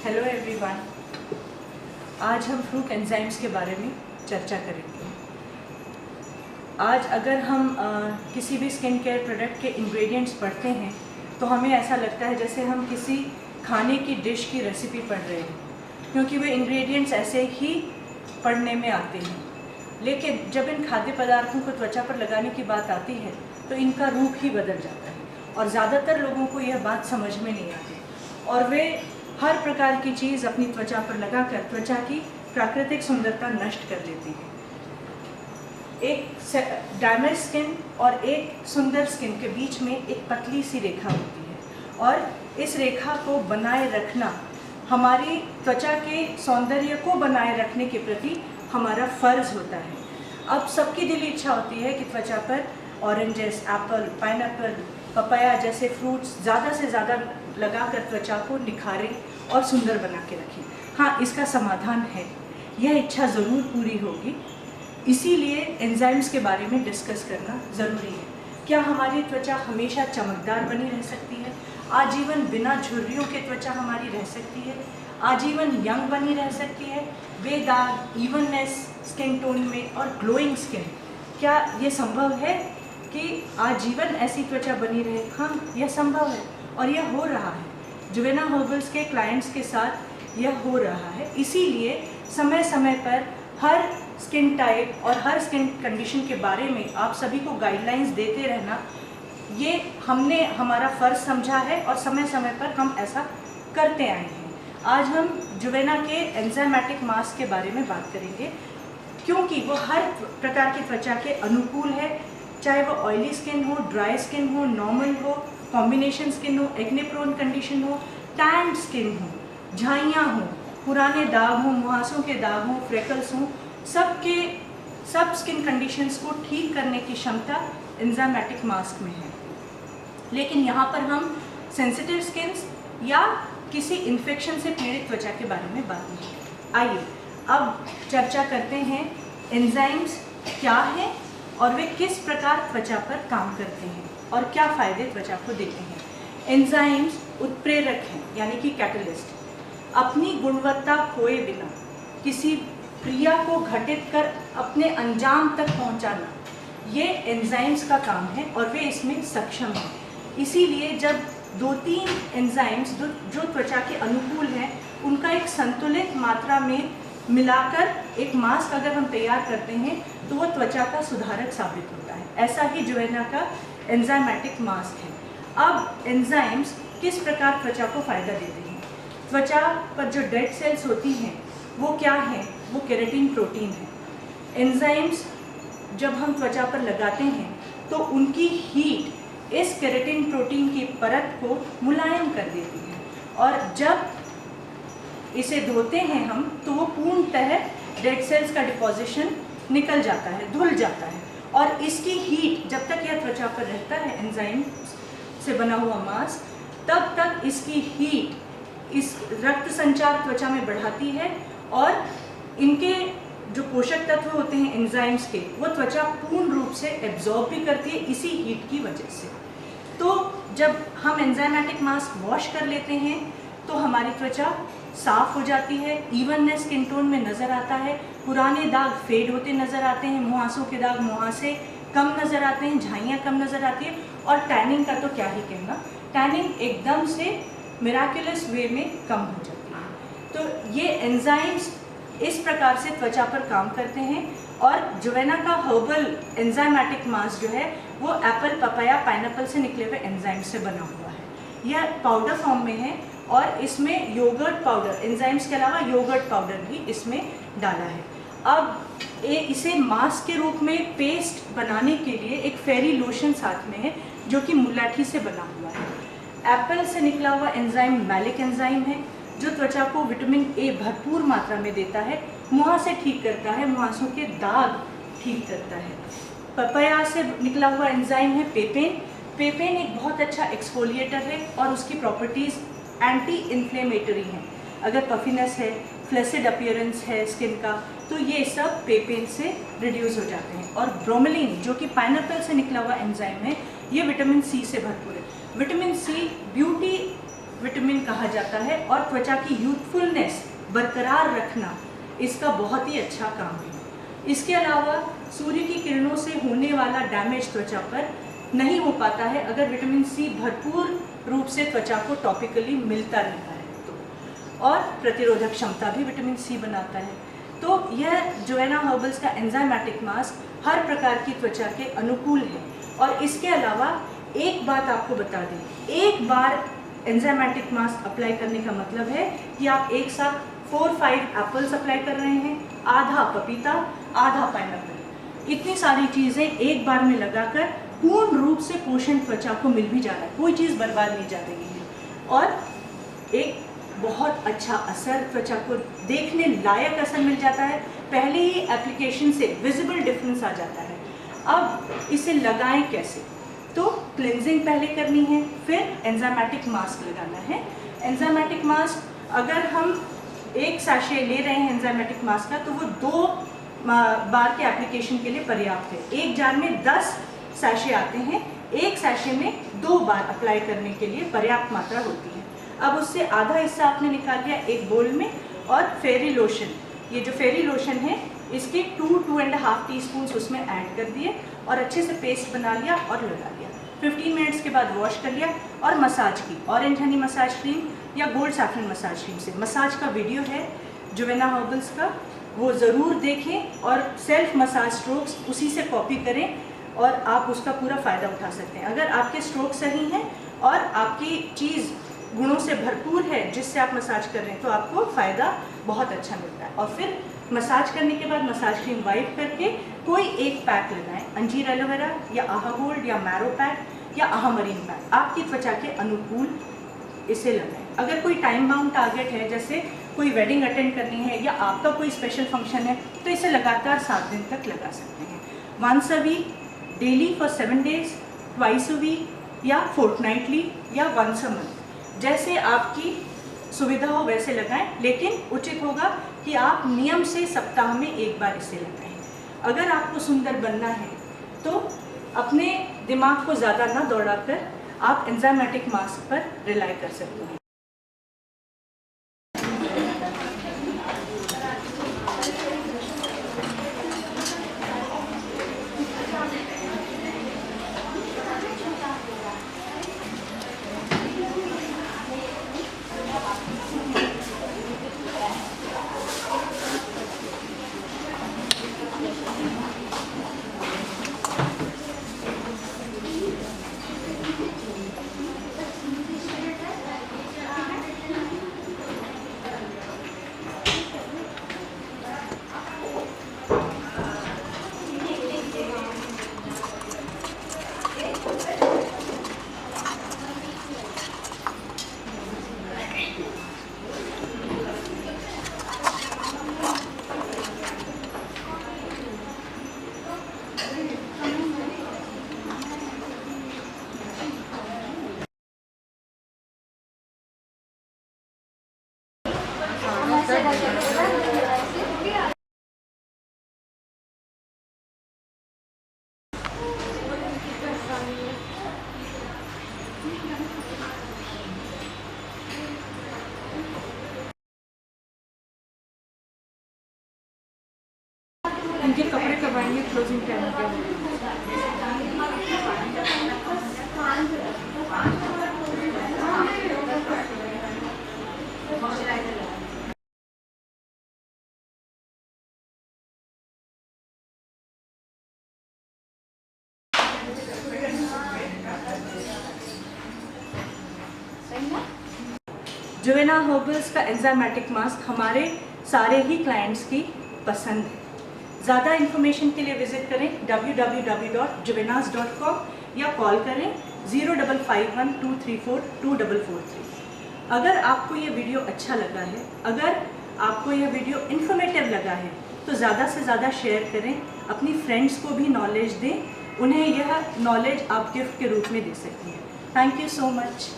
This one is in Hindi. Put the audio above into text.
Hello everyone. आज हम फ्रूट एंजाइम्स के बारे में चर्चा करेंगे। आज अगर हम किसी भी स्किन केयर प्रोडक्ट के इंग्रेडिएंट्स पढ़ते हैं तो हमें ऐसा लगता है जैसे हम किसी खाने की डिश की रेसिपी पढ़ रहे हैं, क्योंकि वे इंग्रेडिएंट्स ऐसे ही पढ़ने में आते हैं। लेकिन जब इन खाद्य पदार्थों को त्वचा पर लगाने की बात आती है तो इनका रूप ही बदल जाता है और ज़्यादातर लोगों को यह बात समझ में नहीं आती और वे हर प्रकार की चीज़ अपनी त्वचा पर लगाकर त्वचा की प्राकृतिक सुंदरता नष्ट कर लेती है। एक डैमेज स्किन और एक सुंदर स्किन के बीच में एक पतली सी रेखा होती है और इस रेखा को बनाए रखना हमारी त्वचा के सौंदर्य को बनाए रखने के प्रति हमारा फ़र्ज़ होता है। अब सबकी दिली इच्छा होती है कि त्वचा पर ऑरेंजेस, एप्पल, पाइनएप्पल, पपाया जैसे फ्रूट्स ज़्यादा से ज़्यादा लगाकर त्वचा को निखारें और सुंदर बना के रखें। हाँ, इसका समाधान है, यह इच्छा ज़रूर पूरी होगी। इसीलिए एंजाइम्स के बारे में डिस्कस करना ज़रूरी है। क्या हमारी त्वचा हमेशा चमकदार बनी रह सकती है? आजीवन बिना झुर्रियों के त्वचा हमारी रह सकती है? आजीवन यंग बनी रह सकती है, बेदाग, इवननेस स्किन टोन में और ग्लोइंग स्किन? क्या ये संभव है कि आजीवन ऐसी त्वचा बनी रहे? हाँ, यह संभव है और यह हो रहा है। जुवेना हर्बल्स के क्लाइंट्स के साथ यह हो रहा है। इसीलिए समय समय पर हर स्किन टाइप और हर स्किन कंडीशन के बारे में आप सभी को गाइडलाइंस देते रहना, ये हमने हमारा फ़र्ज़ समझा है और समय समय पर हम ऐसा करते आए हैं। आज हम जुवेना के एंजाइमेटिक मास्क के बारे में बात करेंगे, क्योंकि वो हर प्रकार की त्वचा के अनुकूल है, चाहे वो ऑयली स्किन हो, ड्राई स्किन हो, नॉर्मल हो, कॉम्बिनेशन स्किन हो, एक्ने प्रोन कंडीशन हो, टैंड स्किन हो, झाइयाँ हो, पुराने दाग हों, मुहासों के दाग हों, फ्रेकल्स हों, सब स्किन कंडीशंस को ठीक करने की क्षमता एंजाइमेटिक मास्क में है। लेकिन यहाँ पर हम सेंसिटिव स्किन्स या किसी इन्फेक्शन से पीड़ित त्वचा के बारे में बात नहीं करेंगे। आइए अब चर्चा करते हैं एंजाइम्स क्या हैं और वे किस प्रकार त्वचा पर काम करते हैं और क्या फ़ायदे त्वचा को देते हैं। एंजाइम्स उत्प्रेरक हैं, यानी कि कैटलिस्ट। अपनी गुणवत्ता खोए बिना किसी क्रिया को घटित कर अपने अंजाम तक पहुंचाना, ये एंजाइम्स का काम है और वे इसमें सक्षम हैं। इसीलिए जब 2-3 एंजाइम्स जो त्वचा के अनुकूल हैं, उनका एक संतुलित मात्रा में मिलाकर एक मास्क अगर हम तैयार करते हैं तो वो त्वचा का सुधारक साबित होता है। ऐसा ही जुवेना का एंजाइमेटिक मास्क है। अब एंजाइम्स किस प्रकार त्वचा को फ़ायदा देते हैं? त्वचा पर जो डेड सेल्स होती हैं वो क्या हैं? वो केराटिन प्रोटीन है। एंजाइम्स जब हम त्वचा पर लगाते हैं तो उनकी हीट इस केराटिन प्रोटीन की परत को मुलायम कर देती है और जब इसे धोते हैं हम तो वो पूर्णतः डेड सेल्स का डिपोजिशन निकल जाता है, धुल जाता है और इसकी हीट जब तक यह त्वचा पर रहता है, एंजाइम से बना हुआ मास्क, तब तक इसकी हीट इस रक्त संचार त्वचा में बढ़ाती है और इनके जो पोषक तत्व होते हैं एंजाइम्स के, वो त्वचा पूर्ण रूप से एब्जॉर्ब भी करती है इसी हीट की वजह से। तो जब हम एंजाइमेटिक मास्क वॉश कर लेते हैं तो हमारी त्वचा साफ हो जाती है, इवननेस स्किन टोन में नज़र आता है, पुराने दाग फेड होते नज़र आते हैं, मुहासों के दाग मुहासे कम नज़र आते हैं, झाइयाँ कम नज़र आती है और टैनिंग का तो क्या ही कहना, टैनिंग एकदम से मिराकुलस वे में कम हो जाती है। तो ये एंजाइम्स इस प्रकार से त्वचा पर काम करते हैं और जुवेना का हर्बल एंजाइमेटिक मास्क जो है वो एप्पल, पपाया, पाइनएप्पल से निकले हुए एंजाइम से बना हुआ है। यह पाउडर फॉर्म में है और इसमें योगर्ट पाउडर, एंजाइम्स के अलावा योगर्ट पाउडर भी इसमें डाला है। अब इसे मास्क के रूप में पेस्ट बनाने के लिए एक फेरी लोशन साथ में है जो कि मुलाठी से बना हुआ है। एप्पल से निकला हुआ एंजाइम मैलिक एंजाइम है जो त्वचा को विटामिन ए भरपूर मात्रा में देता है, मुहासे ठीक करता है, मुहासों के दाग ठीक करता है। पपाया से निकला हुआ एंजाइम है पेपेन। पेपेन एक बहुत अच्छा एक्सफोलिएटर है और उसकी प्रॉपर्टीज़ एंटी इन्फ्लेमेटरी हैं। अगर पफिनेस है, फ्लैसिड अपीयरेंस है स्किन का, तो ये सब पेपेन से रिड्यूस हो जाते हैं। और ब्रोमेलिन जो कि पाइनएप्पल से निकला हुआ एंजाइम है, ये विटामिन सी से भरपूर है। विटामिन सी ब्यूटी विटामिन कहा जाता है और त्वचा की यूथफुलनेस बरकरार रखना इसका बहुत ही अच्छा काम है। इसके अलावा सूर्य की किरणों से होने वाला डैमेज त्वचा पर नहीं हो पाता है अगर विटामिन सी भरपूर रूप से त्वचा को टॉपिकली मिलता रहता है तो। और प्रतिरोधक क्षमता भी विटामिन सी बनाता है। तो यह जोवेना हर्बल्स का एंजाइमेटिक मास्क हर प्रकार की त्वचा के अनुकूल है। और इसके अलावा एक बात आपको बता दें, एक बार एंजाइमेटिक मास्क अप्लाई करने का मतलब है कि आप एक साथ 4-5 एप्पल्स अप्लाई कर रहे हैं, आधा पपीता, आधा पाइनएप्पल, इतनी सारी चीज़ें एक बार में लगाकर पूर्ण रूप से पोषण त्वचा को मिल भी जा रहा है, कोई चीज़ बर्बाद नहीं जा रही है और एक बहुत अच्छा असर, त्वचा को देखने लायक असर मिल जाता है। पहले ही एप्लीकेशन से विजिबल डिफरेंस आ जाता है। अब इसे लगाएं कैसे? तो क्लिनजिंग पहले करनी है, फिर एंजाइमेटिक मास्क लगाना है। एंजाइमेटिक मास्क अगर हम एक सैशे ले रहे हैं एंजाइमेटिक मास्क का तो वो 2 बार के एप्लीकेशन के लिए पर्याप्त है। एक जार में 10 सैशे आते हैं, एक सैशे में 2 बार अप्लाई करने के लिए पर्याप्त मात्रा होती है। अब उससे आधा हिस्सा आपने निकाल लिया एक बोल में और फेरी लोशन, ये जो फेरी लोशन है इसके 2-2.5 टीस्पून उसमें ऐड कर दिए और अच्छे से पेस्ट बना लिया और लगा लिया। 15 मिनट्स के बाद वॉश कर लिया और मसाज की। ऑरेंज हनी मसाज क्रीम या गोल्ड सैफरन मसाज क्रीम से मसाज का वीडियो है जोवेना हर्बल्स का, वो ज़रूर देखें और सेल्फ मसाज स्ट्रोक्स उसी से कॉपी करें और आप उसका पूरा फ़ायदा उठा सकते हैं। अगर आपके स्ट्रोक सही हैं और आपकी चीज़ गुणों से भरपूर है जिससे आप मसाज कर रहे हैं तो आपको फ़ायदा बहुत अच्छा मिलता है। और फिर मसाज करने के बाद मसाज क्रीम वाइप करके कोई एक पैक लगाएं, अंजीर एलोवेरा या आहा गोल्ड या मैरो पैक या आहा मरीन पैक, आपकी त्वचा के अनुकूल इसे लगाएं। अगर कोई टाइम बाउंड टारगेट है, जैसे कोई वेडिंग अटेंड करनी है या आपका कोई स्पेशल फंक्शन है, तो इसे लगातार 7 दिन तक लगा सकते हैं। Once a week, daily for 7 days, twice a week या फोर्टनाइटली या वंस अ मंथ, जैसे आपकी सुविधा हो वैसे लगाएं। लेकिन उचित होगा कि आप नियम से सप्ताह में एक बार इसे लगाएं। अगर आपको सुंदर बनना है तो अपने दिमाग को ज़्यादा ना दौड़ाकर आप एंजाइमेटिक मास्क पर रिलाई कर सकते हैं। इनके कपड़े कब आएंगे क्लोजिंग टाइम पे? जोवेना हर्बल्स का एंजाइमेटिक मास्क हमारे सारे ही क्लाइंट्स की पसंद है। ज़्यादा इन्फॉर्मेशन के लिए विजिट करें www.jovenas.com या कॉल करें 055123424443। अगर आपको ये वीडियो अच्छा लगा है, अगर आपको यह वीडियो इन्फॉर्मेटिव लगा है तो ज़्यादा से ज़्यादा शेयर करें, अपनी फ्रेंड्स को भी नॉलेज दें, उन्हें यह नॉलेज आप गिफ्ट के रूप में दे सकती हैं। Thank you so much.